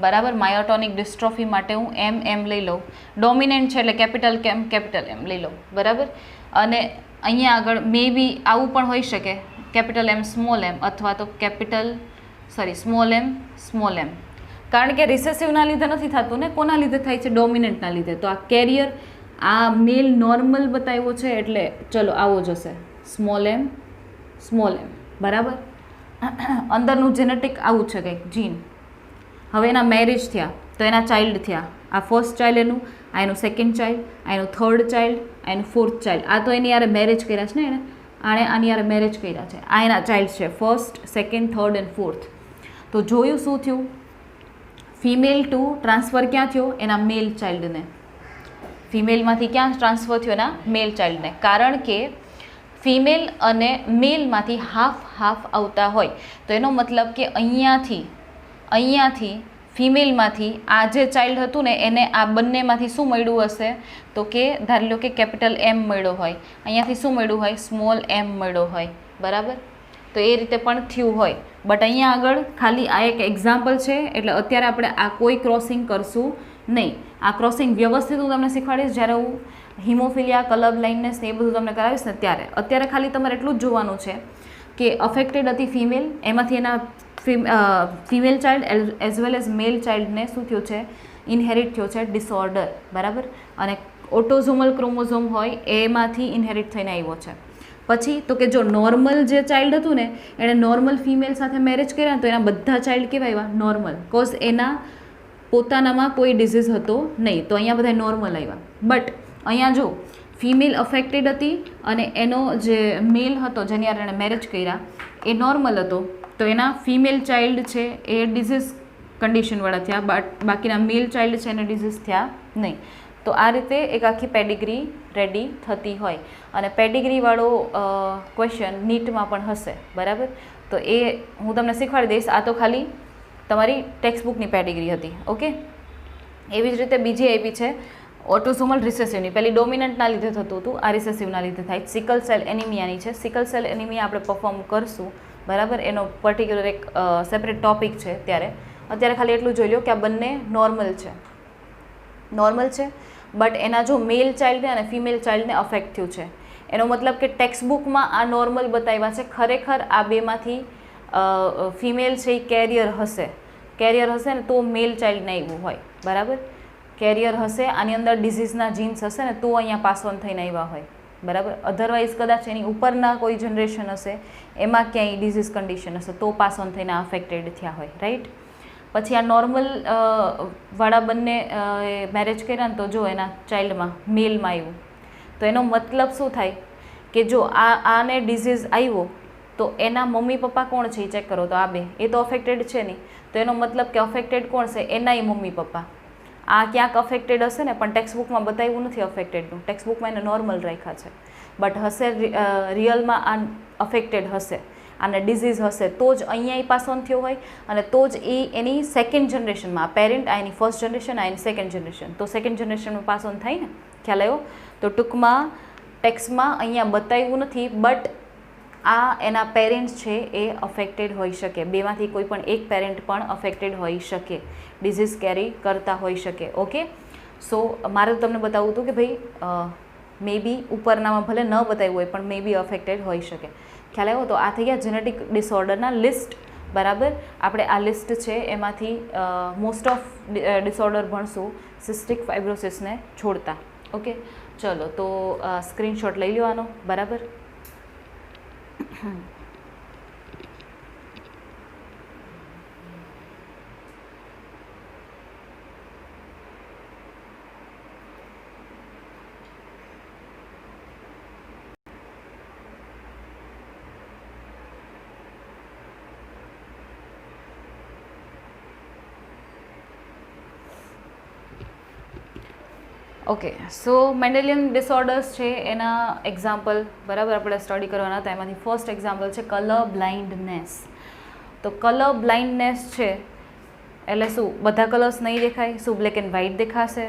Speaker 1: બરાબર. માયોટોનિક ડિસ્ટ્રોફી માટે હું MM લઈ લઉં. ડોમિનેન્ટ છે એટલે કેપિટલ M લઈ લઉં, બરાબર. અને અહીંયા આગળ મે બી આવું પણ હોઈ શકે, કેપિટલ M સ્મોલ m, અથવા તો સ્મોલ m. કારણ કે રિસેસિવના લીધે નથી થતું ને, કોના લીધે થાય છે? ડોમિનન્ટના લીધે. તો આ કેરિયર આ મેલ નોર્મલ બતાવ્યો છે એટલે ચલો આવો જશે સ્મોલ એમ, બરાબર. અંદરનું જેનેટિક આવું છે કંઈક જીન. હવે એના મેરેજ થયા તો એના ચાઇલ્ડ થયા. આ ફર્સ્ટ ચાઇલ્ડ એનું, આ એનું સેકન્ડ ચાઇલ્ડ, આ એનું થર્ડ ચાઇલ્ડ, આ એનું ફોર્થ ચાઇલ્ડ. આ તો એની યારે મેરેજ કર્યા છે ને એણે, આની યારે મેરેજ કર્યા છે. આ એના ચાઇલ્ડ છે first, second, third and fourth. તો જોયું શું થયું? ફિમેલ ટુ ટ્રાન્સફર ક્યાં થયો? એના મેલ ચાઇલ્ડને. ફિમેલમાંથી ક્યાં ટ્રાન્સફર થયો? એના મેલ ચાઇલ્ડને. કારણ કે ફિમેલ અને મેલમાંથી હાફ આવતા હોય તો એનો મતલબ કે અહીંયાથી ફિમેલમાંથી આ જે ચાઇલ્ડ હતું ને એને આ બંનેમાંથી શું મળ્યું હશે? તો કે ધારી લો કે કેપિટલ એમ મળ્યો હોય, અહીંયાથી શું મળ્યું હોય? સ્મોલ એમ મળ્યો હોય, બરાબર. તો એ રીતે પણ થયું હોય. બટ અહીંયા આગળ ખાલી આ એક એક્ઝામ્પલ છે એટલે અત્યારે આપણે આ કોઈ ક્રોસિંગ કરશું નહીં. આ ક્રોસિંગ વ્યવસ્થિત હું તમને શીખવાડીશ જ્યારે હું હિમોફિલિયા, કલર બ્લાઇન્ડનેસ ને એ બધું તમને કરાવીશ ને ત્યારે. અત્યારે ખાલી તમારે એટલું જ જોવાનું છે કે અફેક્ટેડ હતી ફિમેલ, એમાંથી એના female child as well as male ચાઇલ્ડને શું થયું છે? ઇનહેરિટ થયો છે ડિસઓર્ડર, બરાબર. અને ઓટોઝોમલ ક્રોમોઝોમ હોય એમાંથી ઇનહેરિટ થઈને આવ્યો છે. પછી તો કે જો નોર્મલ જે ચાઇલ્ડ હતું ને એણે નોર્મલ ફિમેલ સાથે મેરેજ કર્યા તો એના બધા ચાઇલ્ડ કેવા આવ્યા? નોર્મલ. કોઝ એના પોતાનામાં કોઈ ડિઝીઝ હતો નહીં, તો અહીંયા બધા નોર્મલ આવ્યા. બટ અહીંયા જો ફિમેલ અફેક્ટેડ હતી અને એનો જે મેલ હતો જેની યારે એણે મેરેજ કર્યા એ નોર્મલ હતો, તો એના ફિમેલ ચાઇલ્ડ છે એ ડિઝીઝ કન્ડિશનવાળા થયા, બાકીના મેલ ચાઇલ્ડ છે એને ડિઝીઝ થયા નહીં. તો આ રીતે એક આખી પેડિગ્રી રેડી થતી હોય. અને પેડિગ્રીવાળો ક્વેશ્ચન નીટમાં પણ હશે, બરાબર. તો એ હું તમને શીખવાડી દઈશ. આ તો ખાલી તમારી ટેક્સ્ટબુકની પેડિગ્રી હતી, ઓકે. એવી જ રીતે બીજી આવી છે ઓટોસોમલ રિસેસિવની. પહેલી ડોમિનન્ટના લીધે થતું હતું, આ રિસેસિવના લીધે થાય. સિકલ સેલ એનિમિયાની છે. સિકલ સેલ એનિમિયા આપણે પરફોર્મ કરશું, બરાબર. એનો પર્ટિક્યુલર એક સેપરેટ ટોપિક છે ત્યારે. અત્યારે ખાલી એટલું જોઈ લો કે આ બંને નોર્મલ છે, બટ એના જો મેલ ચાઇલ્ડને અને ફિમેલ ચાઇલ્ડને અફેક્ટ થયું છે. એનો મતલબ કે ટેક્સ્ટબુકમાં આ નોર્મલ બતાવ્યા છે, ખરેખર આ બેમાંથી ફિમેલ છે એ કેરિયર હશે ને તો મેલ ચાઇલ્ડને આવ્યું હોય, બરાબર. કેરિયર હશે, આની અંદર ડિઝીઝના જીન્સ હશે ને તો અહીંયા પાસ ઓન થઈને આવ્યા હોય, બરાબર. અધરવાઇઝ કદાચ એની ઉપરના કોઈ જનરેશન હશે એમાં ક્યાંય ડિઝીઝ કન્ડિશન હશે તો પાસ ઓન થઈને અફેક્ટેડ થયા હોય, રાઈટ. પછી આ નોર્મલ વાળા બંને મેરેજ કર્યા ને તો જો એના ચાઇલ્ડમાં મેલમાં આવ્યું, તો એનો મતલબ શું થાય કે જો આને ડિઝીઝ આવ્યો તો એના મમ્મી પપ્પા કોણ છે એ ચેક કરો તો આ બે એ તો અફેક્ટેડ છે નહીં, તો એનો મતલબ કે અફેક્ટેડ કોણ છે? એનાય મમ્મી પપ્પા. આ ક્યાંક અફેક્ટેડ હશે ને, પણ ટેક્સ્ટબુકમાં બતાવ્યું નથી અફેક્ટેડનું. ટેક્સ્ટબુકમાં એને નોર્મલ રાખ્યા છે, બટ હશે રિયલમાં આ અફેક્ટેડ હશે, આને ડિઝીઝ હશે તો જ અહીંયા પાસ ઓન થયો હોય અને તો જ એ એની સેકન્ડ જનરેશનમાં, આ પેરેન્ટ આ એની ફર્સ્ટ જનરેશન, આ એની સેકન્ડ જનરેશન, તો સેકન્ડ જનરેશનમાં પાસ ઓન થાય ને. ખ્યાલ આવ્યો? તો ટૂંકમાં ટેક્સ્ટમાં અહીંયા બતાવ્યું નથી, બટ આ એના પેરેન્ટ્સ છે એ અફેક્ટેડ હોઈ શકે. બેમાંથી કોઈ પણ એક પેરેન્ટ પણ અફેક્ટેડ હોઈ શકે, ડિઝીઝ કેરી કરતા હોઈ શકે, ઓકે. સો મારે તમને બતાવવું હતું કે ભાઈ મે બી ઉપરનામાં ભલે ન બતાવ્યું હોય પણ મે બી અફેક્ટેડ હોઈ શકે. ખ્યાલ આવ્યો? તો આ થઈ ગયા જેનેટિક ડિસઓર્ડરના લિસ્ટ, બરાબર. આપણે આ લિસ્ટ છે એમાંથી મોસ્ટ ઓફ ડિસઓર્ડર ભણશું સિસ્ટિક ફાઇબ્રોસિસને છોડતા, ઓકે. ચલો તો સ્ક્રીનશોટ લઈ લો આનો, બરાબર. ઓકે, સો મેન્ડેલિયન ડિસઓર્ડર્સ છે એના એક્ઝામ્પલ, બરાબર, આપણે સ્ટડી કરવાના હતા. એમાંથી ફર્સ્ટ એક્ઝામ્પલ છે કલર બ્લાઇન્ડનેસ. તો કલર બ્લાઇન્ડનેસ છે એટલે શું? બધા કલર્સ નહીં દેખાય? શું બ્લેક એન્ડ વ્હાઇટ દેખાશે?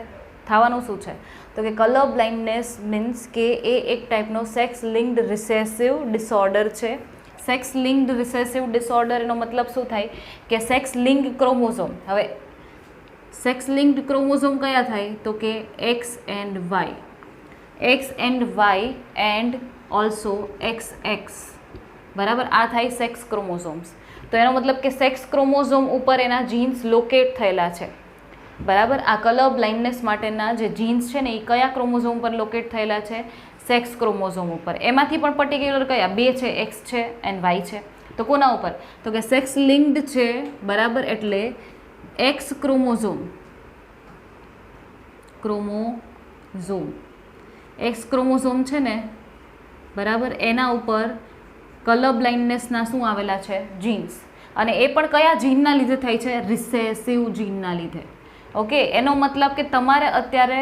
Speaker 1: થવાનું શું છે? તો કે કલર બ્લાઇન્ડનેસ મીન્સ કે એ એક ટાઈપનો સેક્સ લિંક્ડ રિસેસિવ ડિસઓર્ડર છે. સેક્સ લિંક્ડ રિસેસિવ ડિસઓર્ડર એનો મતલબ શું થાય કે સેક્સ લિંક ક્રોમોઝોમ. હવે સેક્સ લિંક્ડ ક્રોમોઝોમ કયા થાય? તો કે X and Y and also XX, બરાબર. આ થાય સેક્સ ક્રોમોઝોમ્સ. તો એનો મતલબ કે સેક્સ ક્રોમોઝોમ ઉપર એના જીન્સ લોકેટ થયેલા છે, બરાબર. આ કલર બ્લાઇન્ડનેસ માટેના જે જીન્સ છે ને એ કયા ક્રોમોઝોમ પર લોકેટ થયેલા છે? સેક્સ ક્રોમોઝોમ ઉપર. એમાંથી પણ પર્ટિક્યુલર કયા? બે છે, એક્સ છે એન્ડ વાય છે. તો કોના ઉપર? તો કે સેક્સ લિંક્ડ છે, બરાબર. એટલે એક્સ ક્રોમોઝોમ એક્સ ક્રોમોઝોમ છે ને, બરાબર, એના ઉપર કલર બ્લાઇન્ડનેસના શું આવેલા છે? જીન્સ. અને એ પણ કયા જીનના લીધે થાય છે? રિસેસિવ જીનના લીધે. ઓકે, એનો મતલબ કે તમારે અત્યારે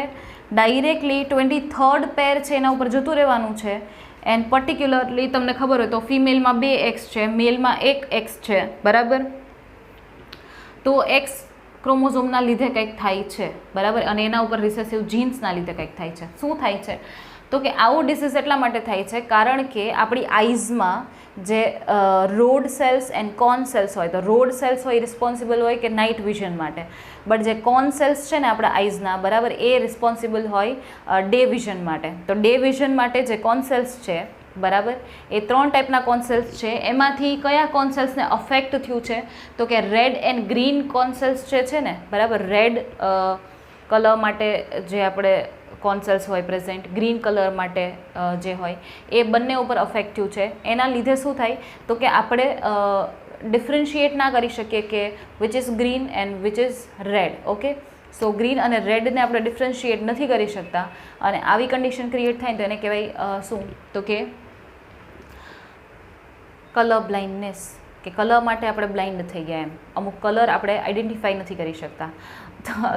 Speaker 1: ડાયરેક્ટલી 23rd પેર છે એના ઉપર જતું રહેવાનું છે. એન્ડ પર્ટિક્યુલરલી તમને ખબર હોય તો ફિમેલમાં 2 એક્સ છે, મેલમાં 1 એક્સ છે, બરાબર. તો એક્સ ક્રોમોઝોમના લીધે કંઈક થાય છે, બરાબર. અને એના ઉપર રિસેસિવ જીન્સના લીધે કંઈક થાય છે. શું થાય છે? તો કે આવું ડિસીઝ એટલા માટે થાય છે કારણ કે આપણી આઈઝમાં જે rod cells and cone cells હોય, તો રોડ સેલ્સ હોય રિસ્પોન્સિબલ હોય કે નાઇટ વિઝન માટે, બટ જે કોન સેલ્સ છે ને આપણા આઈઝના, બરાબર, એ રિસ્પોન્સિબલ હોય ડે વિઝન માટે. તો ડે વિઝન માટે જે કોન સેલ્સ છે, બરાબર, એ 3 ટાઈપના કોન સેલ્સ છે. એમાંથી કયા કોન સેલ્સને અફેક્ટ થયું છે? તો કે red and green cone cells જે છે ને, બરાબર, રેડ કલર માટે જે આપણે કોન સેલ્સ હોય પ્રેઝન્ટ, ગ્રીન કલર માટે જે હોય, એ બંને ઉપર અફેક્ટ થયું છે. એના લીધે શું થાય? તો કે આપણે ડિફરન્શિએટ ના કરી શકીએ કે which is green and which is red. Okay, so green અને રેડને આપણે ડિફરન્શિએટ નથી કરી શકતા, અને આવી કન્ડિશન ક્રિએટ થાય તો એને કહેવાય શું? તો કે કલર બ્લાઇન્ડનેસ, કે કલર માટે આપણે બ્લાઇન્ડ થઈ ગયા. એમ અમુક કલર આપણે આઈડેન્ટિફાઈ નથી કરી શકતા.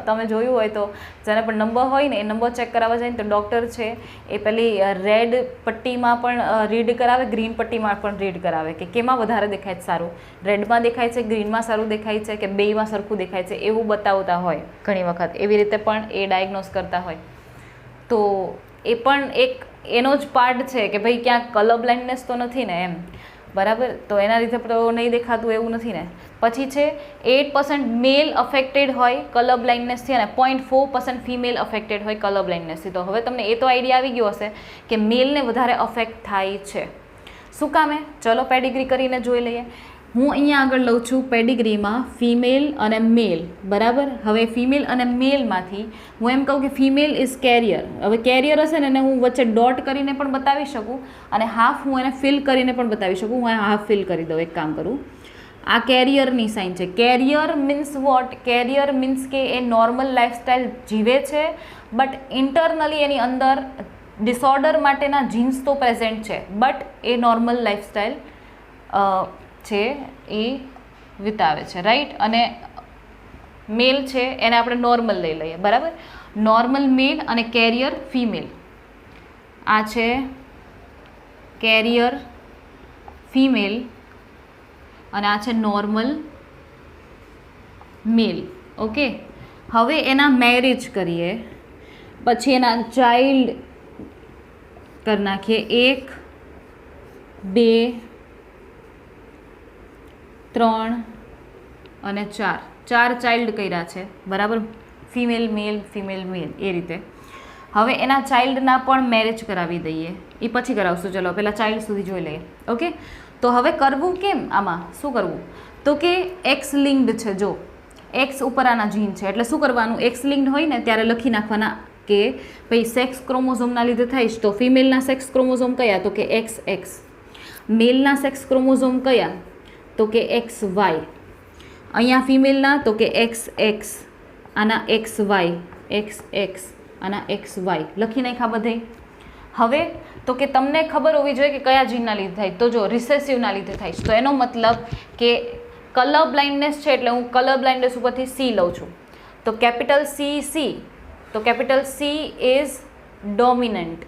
Speaker 1: તમે જોયું હોય તો જેને પણ નંબર હોય ને એ નંબર ચેક કરાવવા જાય ને તો ડૉક્ટર છે એ પેલી રેડ પટ્ટીમાં પણ રીડ કરાવે, ગ્રીન પટ્ટીમાં પણ રીડ કરાવે કે કેમાં વધારે દેખાય છે સારું, રેડમાં દેખાય છે, ગ્રીનમાં સારું દેખાય છે કે બેયમાં સરખું દેખાય છે, એવું બતાવતા હોય ઘણી વખત. એવી રીતે પણ એ ડાયગ્નોઝ કરતા હોય. તો એ પણ એક એનો જ પાર્ટ છે કે ભાઈ ક્યાંક કલર બ્લાઇન્ડનેસ તો નથી ને, એમ, બરાબર. તો એના લીધે તો નહીં દેખાતું એવું નથી ને. પછી છે 8% મેલ અફેક્ટેડ હોય કલર બ્લાઇન્ડનેસથી અને 0.4% ફિમેલ અફેક્ટેડ હોય કલર બ્લાઇન્ડનેસથી. તો હવે તમને એ તો આઈડિયા આવી ગયો હશે કે મેલને વધારે અફેક્ટ થાય છે. શું કામે? ચલો પેડિગ્રી કરીને જોઈ લઈએ. હું અહીંયા આગળ લઉં છું પેડિગ્રીમાં ફિમેલ અને મેલ, બરાબર. હવે ફિમેલ અને મેલમાંથી હું એમ કહું કે ફિમેલ ઇઝ કેરિયર. હવે કેરિયર હશે ને એને હું વચ્ચે ડોટ કરીને પણ બતાવી શકું અને હાફ હું એને ફિલ કરીને પણ બતાવી શકું. હું હાફ ફિલ કરી દઉં. એક કામ કરું, આ કેરિયરની સાઇન છે. Carrier means what? Carrier means કે એ નોર્મલ લાઈફસ્ટાઈલ જીવે છે, બટ ઇન્ટરનલી એની અંદર ડિસઓર્ડર માટેના જીન્સ તો પ્રેઝન્ટ છે, બટ એ નોર્મલ લાઈફસ્ટાઈલ છે એ વિતાવે છે, રાઈટ. અને મેલ છે એને આપણે નોર્મલ લઈ લઈએ, બરાબર. નોર્મલ મેલ અને કેરિયર ફિમેલ. આ છે કેરિયર ફિમેલ અને આ છે નોર્મલ મેલ. ઓકે, હવે એના મેરેજ કરીએ, પછી એના ચાઇલ્ડ કરી નાખીએ. 1 2 3 અને 4 ચાઇલ્ડ કર્યા છે, બરાબર. ફિમેલ મેલ ફિમેલ મેલ એ રીતે. હવે એના ચાઇલ્ડના પણ મેરેજ કરાવી દઈએ. એ પછી કરાવશું. ચલો પહેલાં ચાઇલ્ડ સુધી જોઈ લઈએ. ઓકે, તો હવે કરવું કેમ? આમાં શું કરવું? તો કે એક્સ લિંક્ડ છે. જો એક્સ ઉપર આના જીન છે એટલે શું કરવાનું? એક્સ લિંક્ડ હોય ને ત્યારે લખી નાખવાના કે ભાઈ સેક્સ ક્રોમોઝોમના લીધે થાય છે. તો ફિમેલના સેક્સ ક્રોમોઝોમ કયા? તો કે એક્સ એક્સ. મેલના સેક્સ ક્રોમોઝોમ કયા? તો કે એક્સ વાય. અહીંયા ફિમેલના તો કે એક્સ એક્સ, આના એક્સ વાય, એક્સ એક્સ, આના એક્સ વાય લખી નાખ્યા બધે. હવે તો કે તમને ખબર હોવી જોઈએ કે કયા જીનના લીધે થાય. તો જો રિસેસિવના લીધે થાય છે. તો એનો મતલબ કે કલર બ્લાઇન્ડનેસ છે એટલે હું કલર બ્લાઇન્ડનેસ ઉપરથી સી લઉં છું. તો કેપિટલ સી સી, તો કેપિટલ સી ઇઝ ડોમિનન્ટ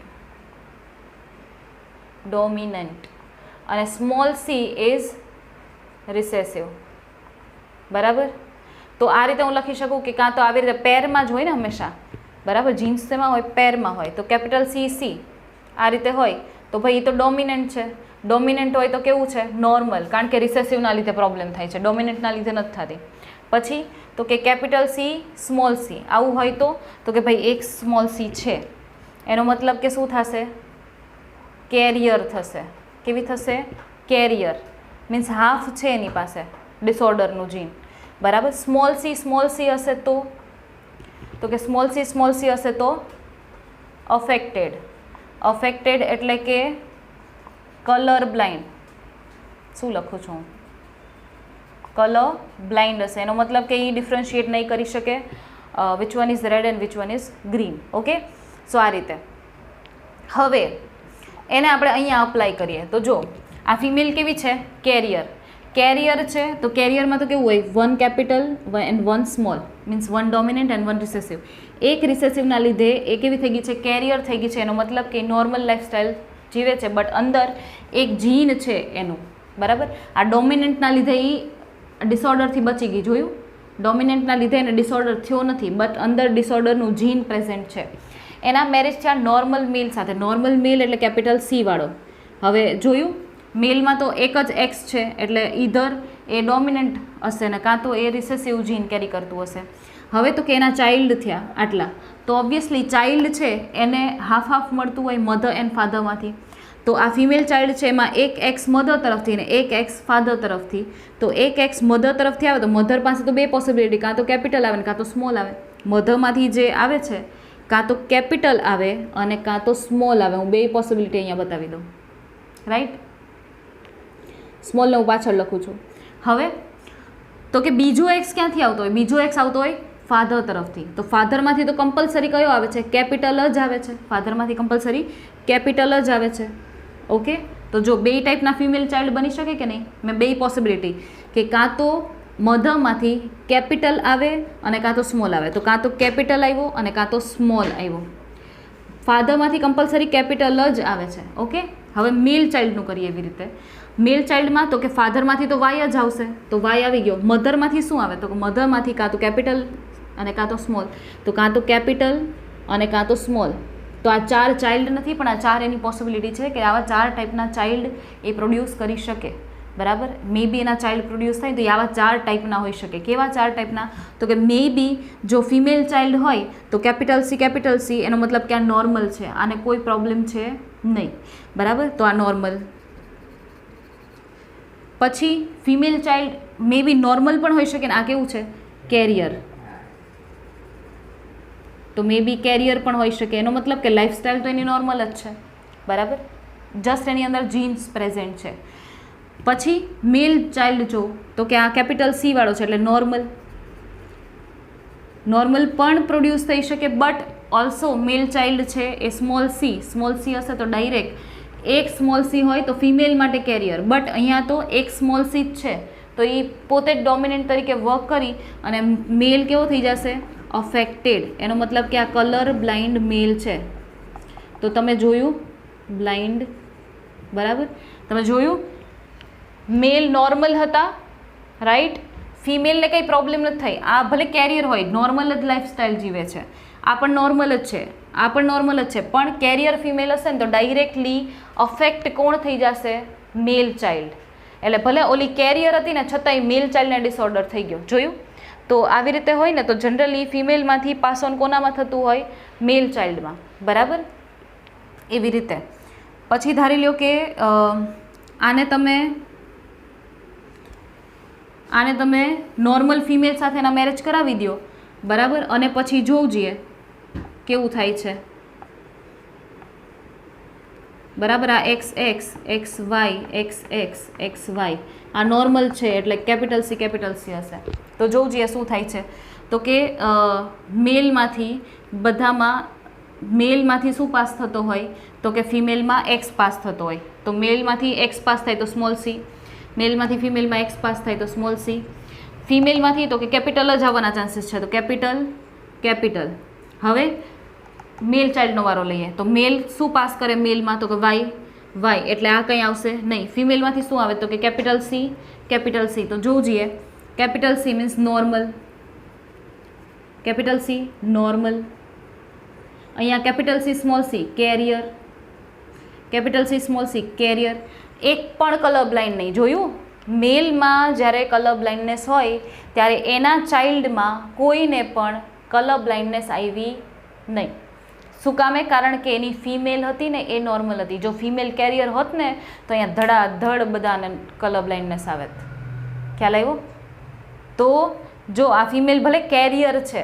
Speaker 1: અને સ્મોલ સી ઇઝ રિસેસિવ, બરાબર. તો આ રીતે હું લખી શકું કે કાં તો આવી રીતે પેરમાં જ હોય ને હંમેશા, બરાબર. જીન્સ શેમાં હોય? પેરમાં હોય. તો કેપિટલ સી સી આ રીતે હોય તો ભાઈ એ તો ડોમિનન્ટ છે. ડોમિનન્ટ હોય તો કેવું છે? નોર્મલ, કારણ કે રિસેસિવના લીધે પ્રોબ્લેમ થાય છે, ડોમિનન્ટના લીધે નથી થતી. પછી તો કે કેપિટલ સી સ્મોલ સી આવું હોય તો કે ભાઈ એક સ્મોલ સી છે, એનો મતલબ કે શું થશે? કેરિયર થશે. કેવી થશે? કેરિયર. મીન્સ હાફ છે એની પાસે ડિસઓર્ડરનું જીન, બરાબર. સ્મોલ સી હશે તો કે સ્મોલ સી હશે તો અફેક્ટેડ એટલે કે કલર બ્લાઇન્ડ. શું લખું છું? કલર બ્લાઇન્ડ હશે. એનો મતલબ કે એ ડિફરન્શિએટ નહીં કરી શકે which one is red and which one is green. Okay, so આ રીતે. હવે એને આપણે અહીંયા અપ્લાય કરીએ તો જો આ ફિમેલ કેવી છે? કેરિયર છે. તો કેરિયરમાં તો કેવું હોય? 1 capital and 1 small, means 1 dominant and 1 recessive. એક રિસેસિવના લીધે એ કેવી થઈ ગઈ છે? કેરિયર થઈ ગઈ છે. એનો મતલબ કે નોર્મલ લાઈફસ્ટાઈલ જીવે છે, બટ અંદર એક જીન છે એનું, બરાબર. આ ડોમિનન્ટના લીધે એ ડિસઓર્ડરથી બચી ગઈ. જોયું? ડોમિનન્ટના લીધે એને ડિસઓર્ડર થયો નથી, બટ અંદર ડિસઓર્ડરનું જીન પ્રેઝન્ટ છે. એના મેરેજ છે આ નોર્મલ મેલ સાથે. નોર્મલ મેલ એટલે કેપિટલ સી વાળો. હવે જોયું, મેલમાં તો એક જ એક્સ છે, એટલે ઈધર એ ડોમિનન્ટ હશે ને કાં તો એ રિસેસિવ જીન કેરી કરતું હશે. હવે તો કે એના ચાઇલ્ડ થયા આટલા, તો ઓબ્વિયસલી ચાઇલ્ડ છે એને હાફ હાફ મળતું હોય મધર એન્ડ ફાધરમાંથી. તો આ ફિમેલ ચાઇલ્ડ છે એમાં એક એક્સ મધર તરફથી ને એક એક્સ ફાધર તરફથી. તો એક એક્સ મધર તરફથી આવે તો મધર પાસે તો બે પોસિબિલિટી, કાં તો કેપિટલ આવે ને કાં તો સ્મોલ આવે. મધરમાંથી જે આવે છે કાં તો કેપિટલ આવે અને કાં તો સ્મોલ આવે. હું બે પોસિબિલિટી અહીંયા બતાવી દઉં, રાઈટ. સ્મોલને હું પાછળ લખું છું. હવે તો કે બીજો એક્સ ક્યાંથી આવતો હોય? બીજો એક્સ આવતો હોય ફાધર તરફથી. તો ફાધરમાંથી તો કમ્પલસરી કયો આવે છે? કેપિટલ જ આવે છે. ફાધરમાંથી કમ્પલસરી કેપિટલ જ આવે છે. ઓકે, તો જો બે ટાઈપના ફિમેલ ચાઇલ્ડ બની શકે કે નહીં? મેં બે પોસિબિલિટી કે કાં તો મધરમાંથી કેપિટલ આવે અને કાં તો સ્મોલ આવે. તો કાં તો કેપિટલ આવ્યો અને કાં તો સ્મોલ આવ્યો. ફાધરમાંથી કમ્પલસરી કેપિટલ જ આવે છે. ઓકે, હવે મેલ ચાઇલ્ડનું કરીએ એવી રીતે. મેલ ચાઇલ્ડમાં તો કે ફાધરમાંથી તો વાય જ આવશે, તો વાય આવી ગયો. મધરમાંથી શું આવે? તો મધરમાંથી કાં તો કેપિટલ અને કાં તો સ્મોલ. તો કાં તો કેપિટલ અને કાં તો સ્મોલ. તો આ 4 ચાઇલ્ડ નથી, પણ આ 4 એની પોસિબિલિટી છે કે આવા 4 ટાઈપના ચાઇલ્ડ એ પ્રોડ્યુસ કરી શકે, બરાબર. મે બી એના ચાઇલ્ડ પ્રોડ્યુસ થાય તો એ આવા 4 ટાઈપના હોઈ શકે. કેવા 4 ટાઈપના? તો કે મે બી જો ફિમેલ ચાઇલ્ડ હોય તો કેપિટલ સી, એનો મતલબ કે આ નોર્મલ છે, આને કોઈ પ્રોબ્લેમ છે નહીં, બરાબર. તો આ નોર્મલ. પછી ફિમેલ ચાઇલ્ડ મે બી નોર્મલ પણ હોઈ શકે ને આ કેવું છે? કેરિયર. તો મે બી કેરિયર પણ હોઈ શકે. એનો મતલબ કે લાઈફસ્ટાઈલ તો એની નોર્મલ જ છે, બરાબર. જસ્ટ એની અંદર જીન્સ પ્રેઝન્ટ છે. પછી મેલ ચાઇલ્ડ જો તો કે આ કેપિટલ સી વાળો છે એટલે નોર્મલ પણ પ્રોડ્યુસ થઈ શકે, બટ ઓલ્સો મેલ ચાઇલ્ડ છે એ સ્મોલ સી હશે તો ડાયરેક્ટ એક સ્મોલ સી હોય તો ફિમેલ માટે કેરિયર, બટ અહીંયા તો એક સ્મોલ સી જ છે તો એ પોતે જ ડોમિનન્ટ તરીકે વર્ક કરી અને મેલ કેવો થઈ જશે? અફેક્ટેડ. એનો મતલબ કે આ કલર બ્લાઇન્ડ મેલ છે. તો તમે જોયું બ્લાઇન્ડ, બરાબર. તમે જોયું મેલ નોર્મલ હતા, રાઈટ. ફિમેલને કંઈ પ્રોબ્લેમ નથી થઈ. આ ભલે કેરિયર હોય, નોર્મલ જ લાઈફસ્ટાઈલ જીવે છે. આ પણ નોર્મલ જ છે, પણ કેરિયર ફિમેલ હશે ને તો ડાયરેક્ટલી અફેક્ટ કોણ થઈ જશે? મેલ ચાઇલ્ડ. એટલે ભલે ઓલી કેરિયર હતી ને છતાંય મેલ ચાઇલ્ડને ડિસઓર્ડર થઈ ગયો. જોયું? તો આવી રીતે હોય ને તો જનરલી ફિમેલમાંથી પાસ ઓન કોનામાં થતું હોય? મેલ ચાઇલ્ડમાં, બરાબર. એવી રીતે પછી ધારી લો કે આને તમે નોર્મલ ફિમેલ સાથે એના મેરેજ કરાવી દો, બરાબર. અને પછી જોવું જોઈએ કેવું થાય છે, બરાબર. આ એક્સ વાય આ નોર્મલ છે એટલે કેપિટલ સી હશે. તો જોવું જોઈએ શું થાય છે. તો કે મેલમાંથી શું પાસ થતો હોય? તો કે ફિમેલમાં એક્સ પાસ થતો હોય. તો મેલમાંથી એક્સ પાસ થાય તો સ્મોલ સી, મેલમાંથી ફિમેલમાં એક્સ પાસ થાય તો સ્મોલ સી. ફિમેલમાંથી તો કે કેપિટલ જ આવવાના ચાન્સીસ છે, તો કેપિટલ. હવે મેલ ચાઇલ્ડનો વારો લઈએ તો મેલ શું પાસ કરે મેલમાં? તો કે વાય, એટલે આ કંઈ આવશે નહીં. ફિમેલમાંથી શું આવે? તો કે કેપિટલ સી. તો જોવું જોઈએ કેપિટલ સી મીન્સ નોર્મલ, અહીંયા capital C small C carrier, capital C small C carrier. એક પણ કલર બ્લાઇન્ડ નહીં. જોયું? મેલમાં જ્યારે કલર બ્લાઇન્ડનેસ હોય ત્યારે એના ચાઇલ્ડમાં કોઈને પણ કલર બ્લાઇન્ડનેસ આવી નહીં. શું કામે? કારણ કે એની ફિમેલ હતી ને એ નોર્મલ હતી. જો ફિમેલ કેરિયર હોત ને તો અહીંયા ધડાધડ બધાને કલર બ્લાઇન્ડનેસ આવે. ખ્યાલ આવ્યો? તો જો આ ફિમેલ ભલે કેરિયર છે,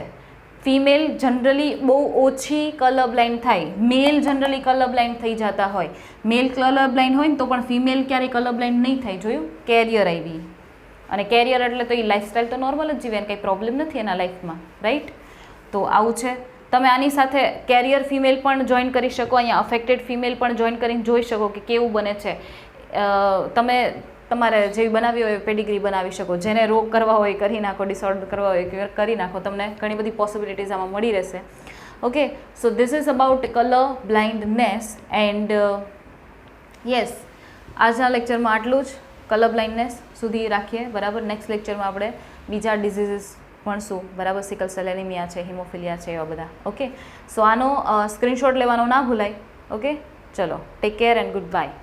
Speaker 1: ફિમેલ જનરલી બહુ ઓછી કલર બ્લાઇન્ડ થાય, મેલ જનરલી કલર બ્લાઇન્ડ થઈ જતા હોય. મેલ કલર બ્લાઇન્ડ હોય ને તો પણ ફિમેલ ક્યારેય કલર બ્લાઇન્ડ નહીં થાય. જોયું? કેરિયર આવી. અને કેરિયર એટલે તો એ લાઈફસ્ટાઈલ તો નોર્મલ જ જીવે, કંઈ પ્રોબ્લેમ નથી એના લાઈફમાં, રાઈટ? તો આવું છે. તમે આની સાથે કેરિયર ફિમેલ પણ જોઈન કરી શકો, અહીંયા અફેક્ટેડ ફિમેલ પણ જોઈન કરીને જોઈ શકો કે કેવું બને છે. તમે તમારે જેવી બનાવી હોય પેડિગ્રી બનાવી શકો. જેને રોગ કરવા હોય કરી નાખો, ડિસઓર્ડર કરવા હોય કરી નાખો. તમને ઘણી બધી પોસિબિલિટીઝ આમાં મળી રહેશે. Okay, so this is about colour blindness and yes, આજના લેક્ચરમાં આટલું જ. કલર બ્લાઇન્ડનેસ સુધી રાખીએ, બરાબર. નેક્સ્ટ લેક્ચરમાં આપણે બીજા ડિઝીઝીસ ભણશું, બરાબર. સિકલ સેલ એનિમિયા છે, હિમોફિલિયા છે, એવા બધા. ઓકે, સો આનો સ્ક્રીનશોટ લેવાનો ના ભૂલાય. ઓકે, ચલો, take care and good bye.